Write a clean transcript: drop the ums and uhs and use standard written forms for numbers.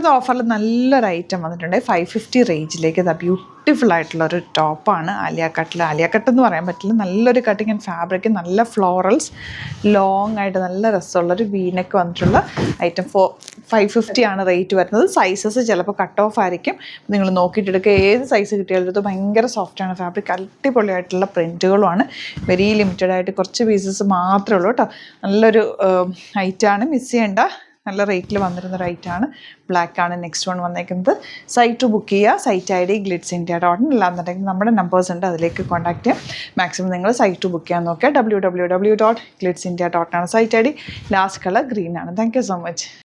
ഓഫറിൽ നല്ലൊരു ഐറ്റം വന്നിട്ടുണ്ട് 550 റേഞ്ചിലേക്ക്. ഇതാ ബ്യൂട്ടിഫുൾ ആയിട്ടുള്ളൊരു ടോപ്പാണ്. ആലിയ കട്ട് എന്ന് പറയാൻ പറ്റില്ല, നല്ലൊരു കട്ടിങ് ആൻഡ് ഫാബ്രിക്, നല്ല ഫ്ലോറൽസ്, ലോങ് ആയിട്ട് നല്ല രസമുള്ളൊരു വീനൊക്കെ വന്നിട്ടുള്ള ഐറ്റം. 550 ആണ് റേറ്റ് വരുന്നത്. സൈസസ് ചിലപ്പോൾ കട്ട് ഓഫ് ആയിരിക്കും, നിങ്ങൾ നോക്കിയിട്ടെടുക്കുക. ഏത് സൈസ് കിട്ടിയാലും ഇത് ഭയങ്കര സോഫ്റ്റാണ് ഫാബ്രിക്, അടിപൊളിയായിട്ടുള്ള പ്രിൻറ്റുകളുമാണ്. വെരി ലിമിറ്റഡ് ആയിട്ട് കുറച്ച് പീസസ് മാത്രമേ ഉള്ളൂ കേട്ടോ. നല്ലൊരു ഐറ്റമാണ്, മിസ് ചെയ്യേണ്ട. നല്ല റേറ്റിൽ വന്നിരുന്ന റേറ്റാണ്. ബ്ലാക്കാണ് നെക്സ്റ്റ് വൺ വന്നേക്കുന്നത്. സൈറ്റ് ബുക്ക് ചെയ്യുക. സൈറ്റ് ID glitzindia.in, അല്ലാന്നുണ്ടെങ്കിൽ നമ്മുടെ നമ്പേഴ്സ് ഉണ്ട്, അതിലേക്ക് കോൺടാക്ട് ചെയ്യാം. മാക്സിമം നിങ്ങൾ സൈറ്റ് ബുക്ക് ചെയ്യാൻ നോക്കുക. www.glitzindia.in ആണ് site ID. Last colour green ആണ്. Thank you so much.